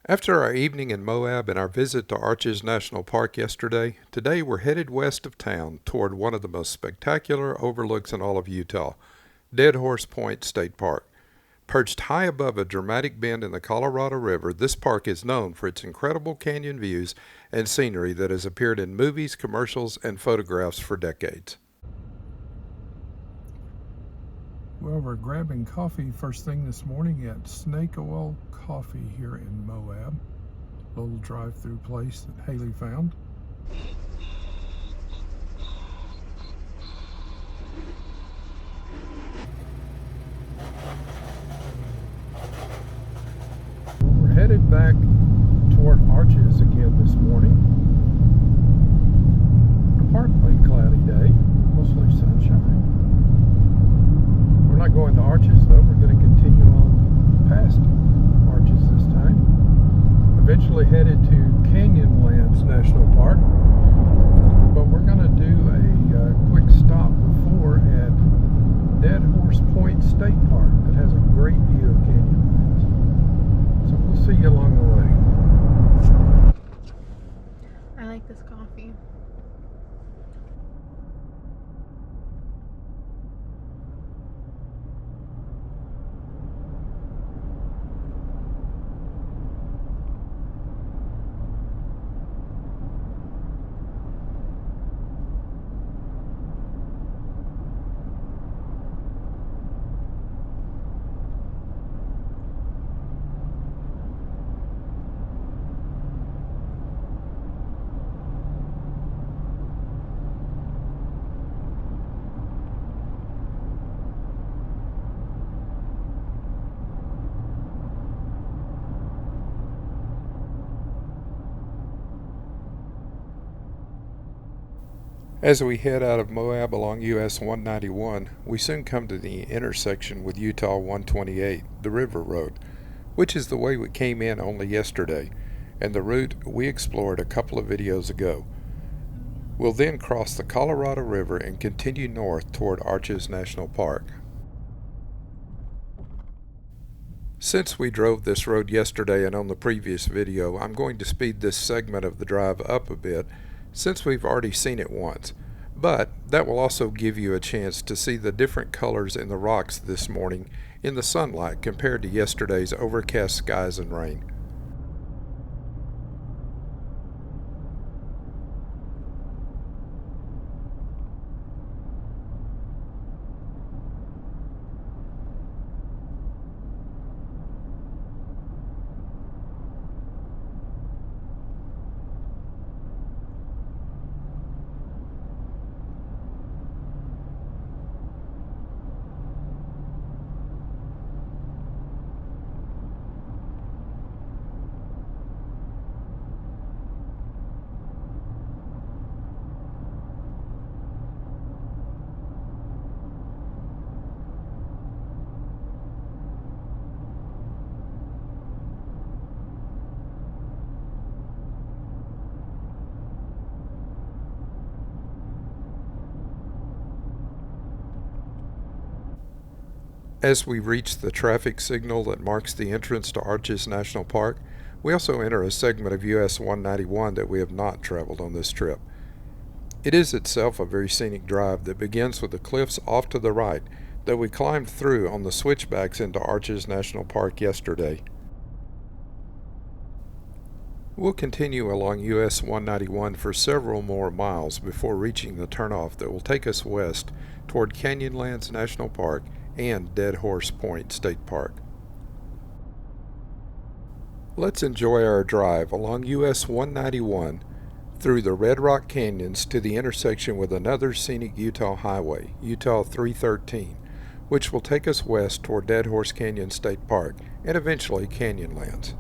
After our evening in Moab and our visit to Arches National Park yesterday, today we're headed west of town toward one of the most spectacular overlooks in all of Utah, Dead Horse Point State Park. Perched high above a dramatic bend in the Colorado River, this park is known for its incredible canyon views and scenery that has appeared in movies, commercials, and photographs for decades. Well, we're grabbing coffee first thing this morning at Snake Oil Coffee here in Moab. A little drive-through place that Haley found. We're headed back toward Arches again this morning. A partly cloudy day, mostly sunshine. We're not going to Arches though, we're going to continue on past Arches this time. Eventually headed to Canyonlands National Park, but we're going to do a quick stop before at Dead Horse Point State Park that has a great view of Canyonlands. So we'll see you along the way. I like this coffee. As we head out of Moab along US 191, we soon come to the intersection with Utah 128, the River Road, which is the way we came in only yesterday, and the route we explored a couple of videos ago. We'll then cross the Colorado River and continue north toward Arches National Park. Since we drove this road yesterday and on the previous video, I'm going to speed this segment of the drive up a bit since we've already seen it once, but that will also give you a chance to see the different colors in the rocks this morning in the sunlight compared to yesterday's overcast skies and rain. As we reach the traffic signal that marks the entrance to Arches National Park, we also enter a segment of US 191 that we have not traveled on this trip. It is itself a very scenic drive that begins with the cliffs off to the right that we climbed through on the switchbacks into Arches National Park yesterday. We'll continue along US 191 for several more miles before reaching the turnoff that will take us west toward Canyonlands National Park and Dead Horse Point State Park. Let's enjoy our drive along US 191 through the Red Rock Canyons to the intersection with another scenic Utah highway, Utah 313, which will take us west toward Dead Horse Canyon State Park and eventually Canyonlands.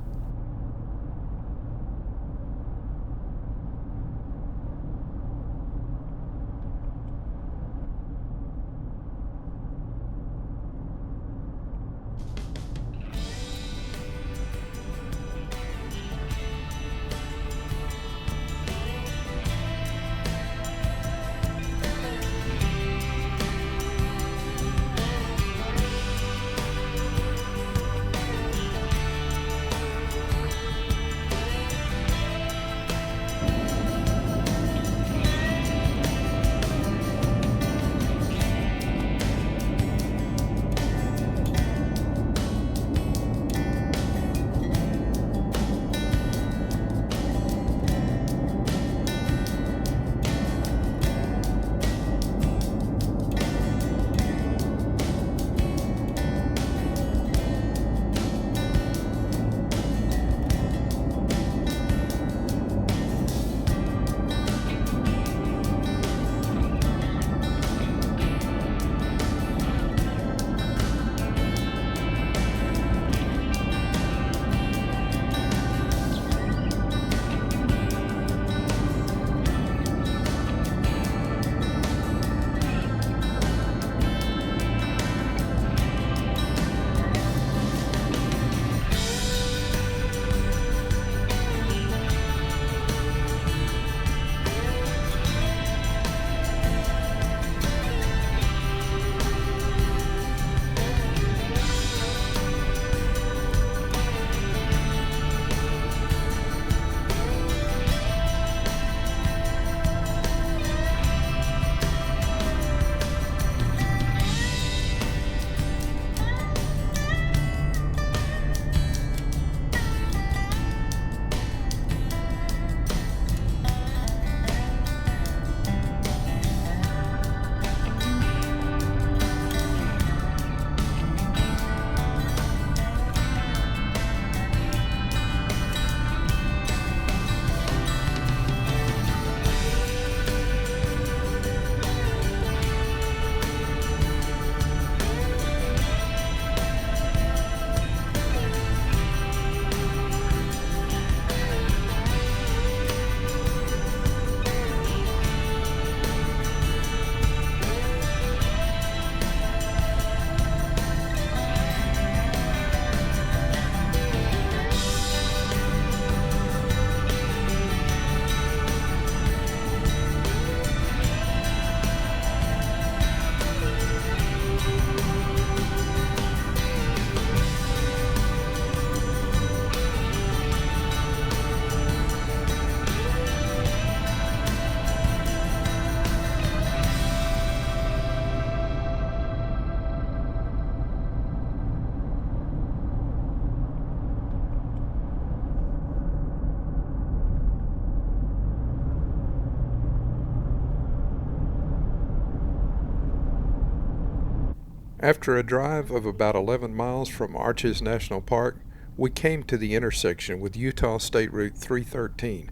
After a drive of about 11 miles from Arches National Park, we came to the intersection with Utah State Route 313,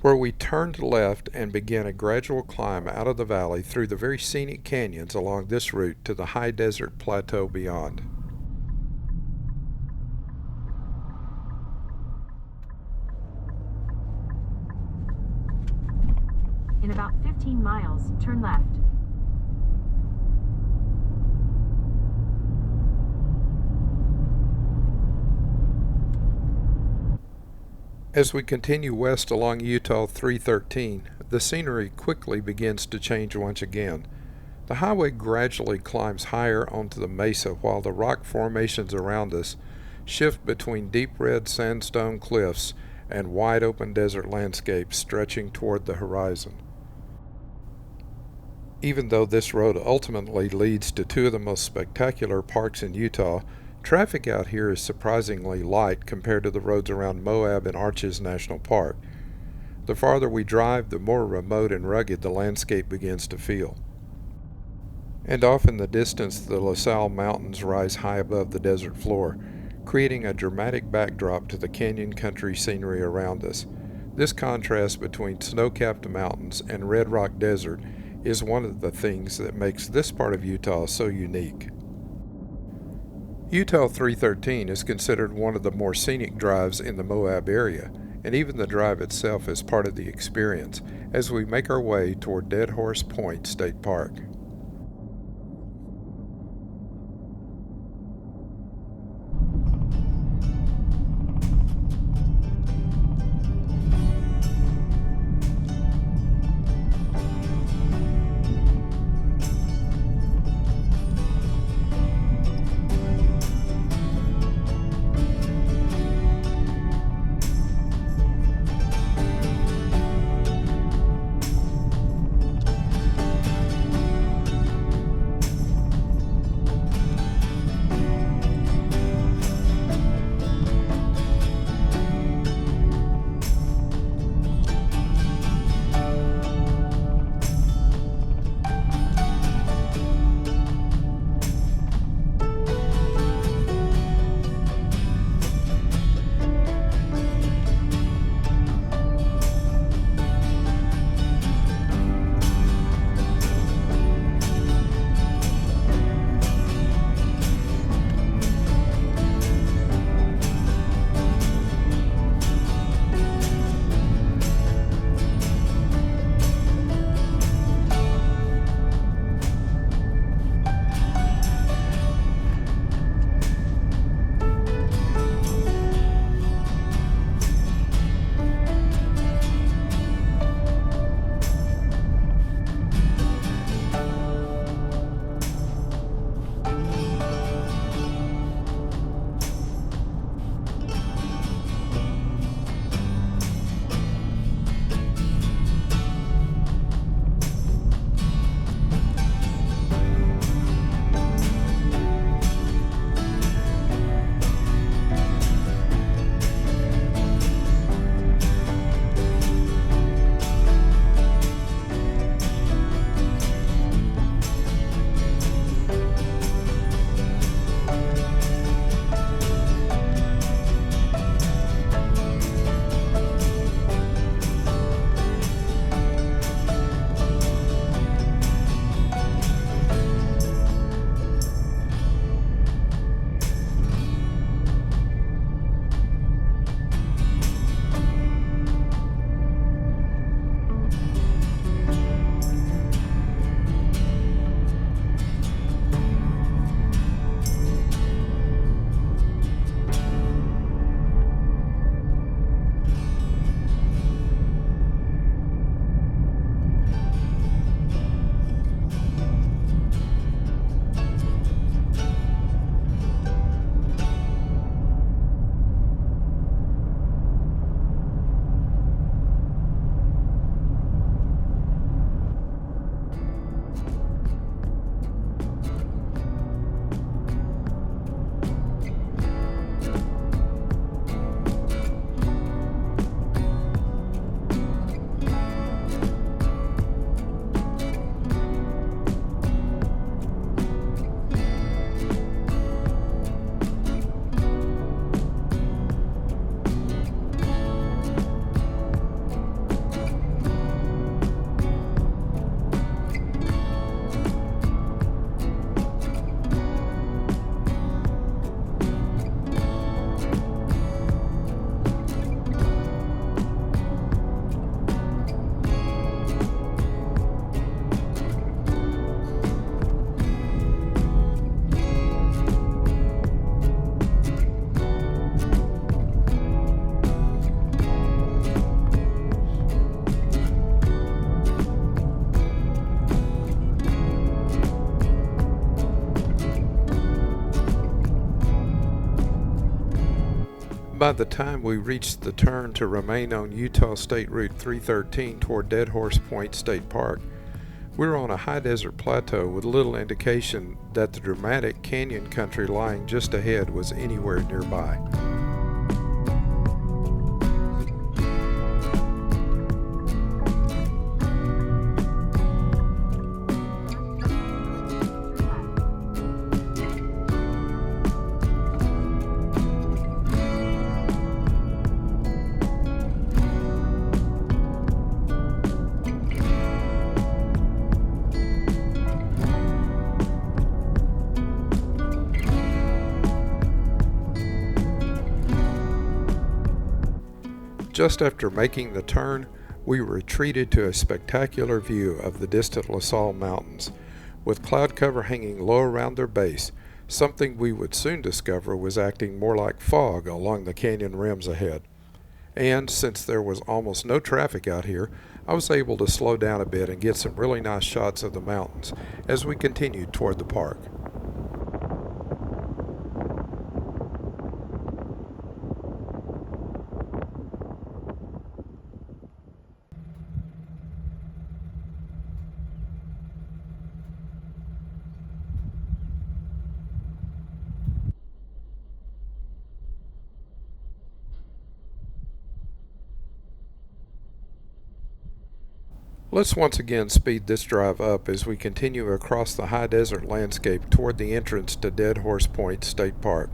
where we turned left and began a gradual climb out of the valley through the very scenic canyons along this route to the high desert plateau beyond. In about 15 miles, turn left. As we continue west along Utah 313, the scenery quickly begins to change once again. The highway gradually climbs higher onto the mesa while the rock formations around us shift between deep red sandstone cliffs and wide open desert landscapes stretching toward the horizon. Even though this road ultimately leads to two of the most spectacular parks in Utah, traffic out here is surprisingly light compared to the roads around Moab and Arches National Park. The farther we drive, the more remote and rugged the landscape begins to feel. And off in the distance, the La Salle Mountains rise high above the desert floor, creating a dramatic backdrop to the canyon country scenery around us. This contrast between snow-capped mountains and red rock desert is one of the things that makes this part of Utah so unique. Utah 313 is considered one of the more scenic drives in the Moab area, and even the drive itself is part of the experience as we make our way toward Dead Horse Point State Park. By the time we reached the turn to remain on Utah State Route 313 toward Dead Horse Point State Park, we were on a high desert plateau with little indication that the dramatic canyon country lying just ahead was anywhere nearby. Just after making the turn, we retreated to a spectacular view of the distant La Salle Mountains, with cloud cover hanging low around their base, something we would soon discover was acting more like fog along the canyon rims ahead. And since there was almost no traffic out here, I was able to slow down a bit and get some really nice shots of the mountains as we continued toward the park. Let's once again speed this drive up as we continue across the high desert landscape toward the entrance to Dead Horse Point State Park.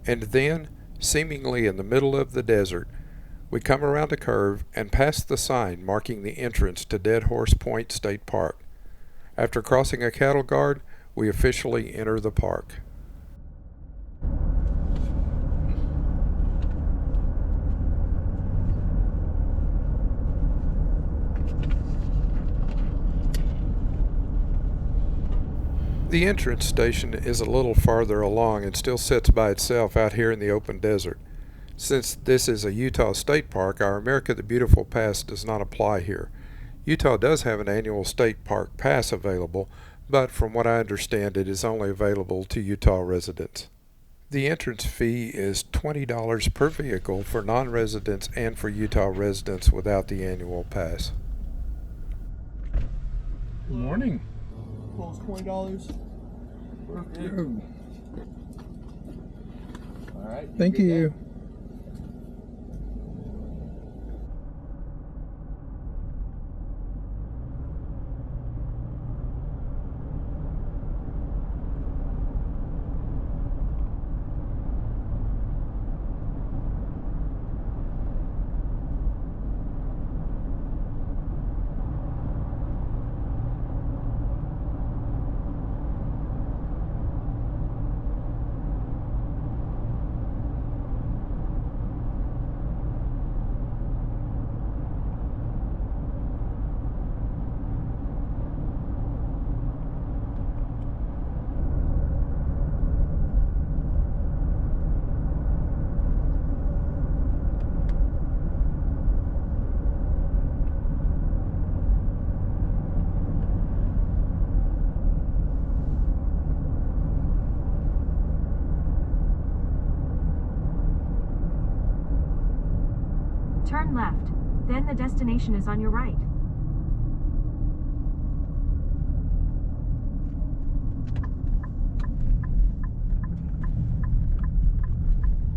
And then, seemingly in the middle of the desert, we come around a curve and pass the sign marking the entrance to Dead Horse Point State Park. After crossing a cattle guard, we officially enter the park. The entrance station is a little farther along and still sits by itself out here in the open desert. Since this is a Utah State Park, our America the Beautiful Pass does not apply here. Utah does have an annual state park pass available, but from what I understand it is only available to Utah residents. The entrance fee is $20 per vehicle for non-residents and for Utah residents without the annual pass. Good morning. Cost $20. Perfect. All right. Thank you. Turn left. Then the destination is on your right.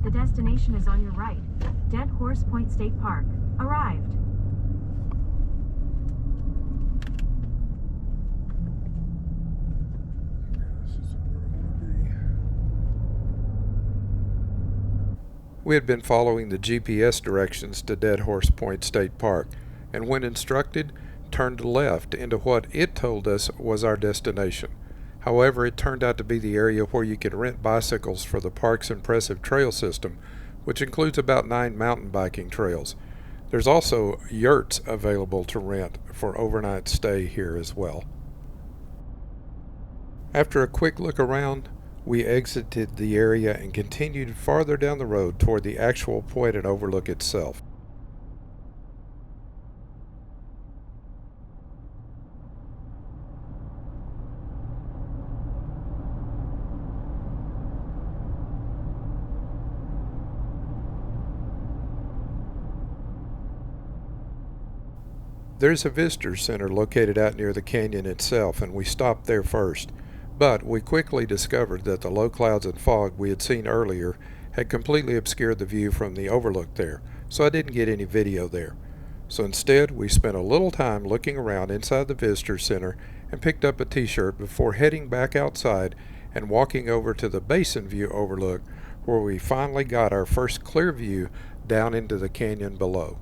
The destination is on your right. Dead Horse Point State Park. Arrived. We had been following the GPS directions to Dead Horse Point State Park, and when instructed, turned left into what it told us was our destination. However, it turned out to be the area where you could rent bicycles for the park's impressive trail system, which includes about 9 mountain biking trails. There's also yurts available to rent for overnight stay here as well. After a quick look around, we exited the area and continued farther down the road toward the actual point and overlook itself. There's a visitor center located out near the canyon itself, and we stopped there first. But we quickly discovered that the low clouds and fog we had seen earlier had completely obscured the view from the overlook there, so I didn't get any video there. So instead, we spent a little time looking around inside the visitor center and picked up a t-shirt before heading back outside and walking over to the Basin View overlook, where we finally got our first clear view down into the canyon below.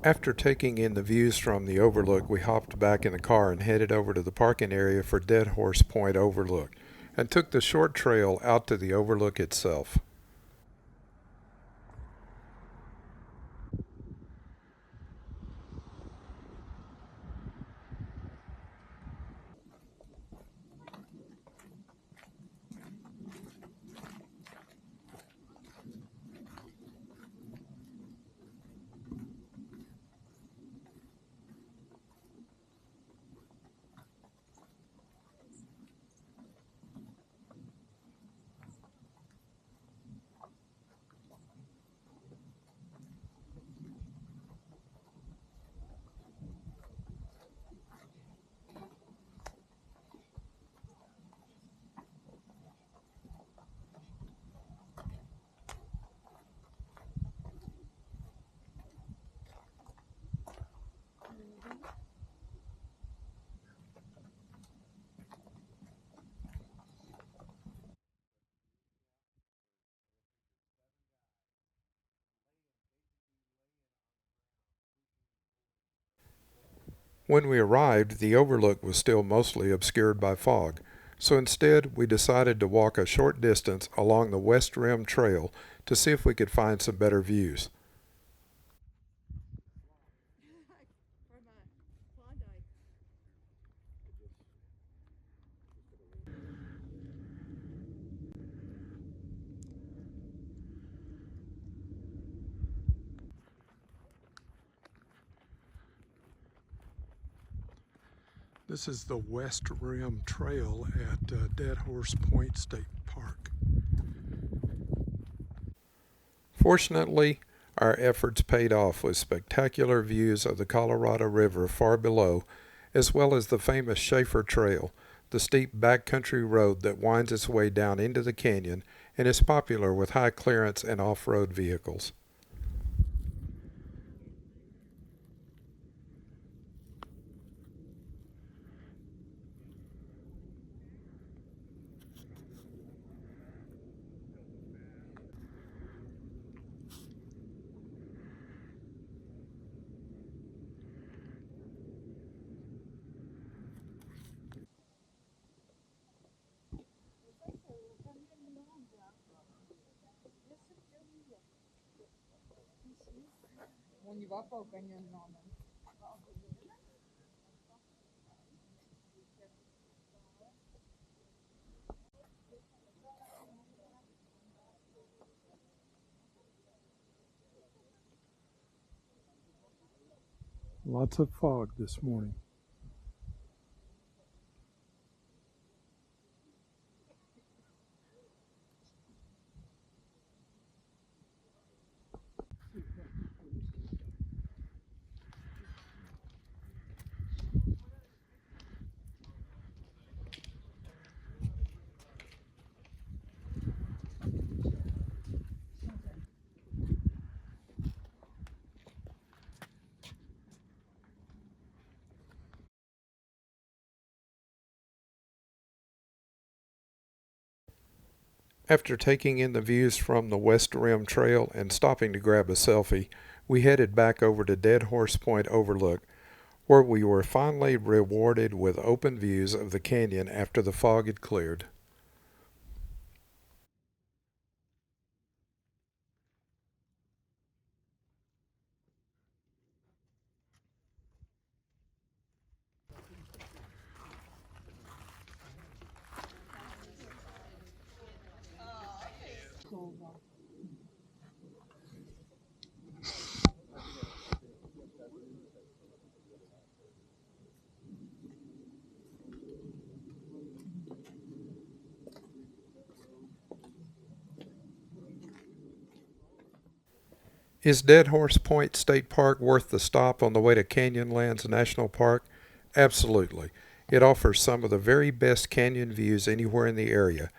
After taking in the views from the overlook, we hopped back in the car and headed over to the parking area for Dead Horse Point Overlook and took the short trail out to the overlook itself. When we arrived, the overlook was still mostly obscured by fog, so instead we decided to walk a short distance along the West Rim Trail to see if we could find some better views. This is the West Rim Trail at Dead Horse Point State Park. Fortunately, our efforts paid off with spectacular views of the Colorado River far below, as well as the famous Shafer Trail, the steep backcountry road that winds its way down into the canyon and is popular with high clearance and off-road vehicles. On y va pas au Canyonlands. Lots of fog this morning. After taking in the views from the West Rim Trail and stopping to grab a selfie, we headed back over to Dead Horse Point Overlook, where we were finally rewarded with open views of the canyon after the fog had cleared. Is Dead Horse Point State Park worth the stop on the way to Canyonlands National Park? Absolutely. It offers some of the very best canyon views anywhere in the area.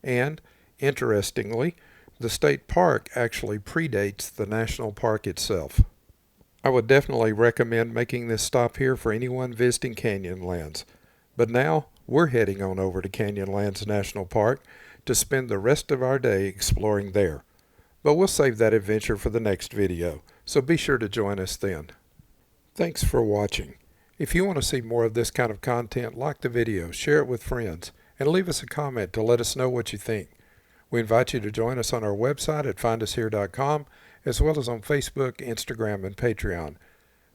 And, interestingly, the state park actually predates the national park itself. I would definitely recommend making this stop here for anyone visiting Canyonlands. But now, we're heading on over to Canyonlands National Park to spend the rest of our day exploring there. But we'll save that adventure for the next video, so be sure to join us then. Thanks for watching. If you want to see more of this kind of content, like the video, share it with friends, and leave us a comment to let us know what you think. We invite you to join us on our website at findushere.com, as well as on Facebook, Instagram, and Patreon.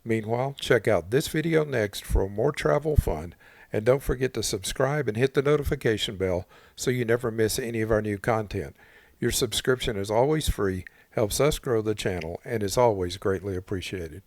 Meanwhile, check out this video next for more travel fun, and don't forget to subscribe and hit the notification bell so you never miss any of our new content. Your subscription is always free, helps us grow the channel, and is always greatly appreciated.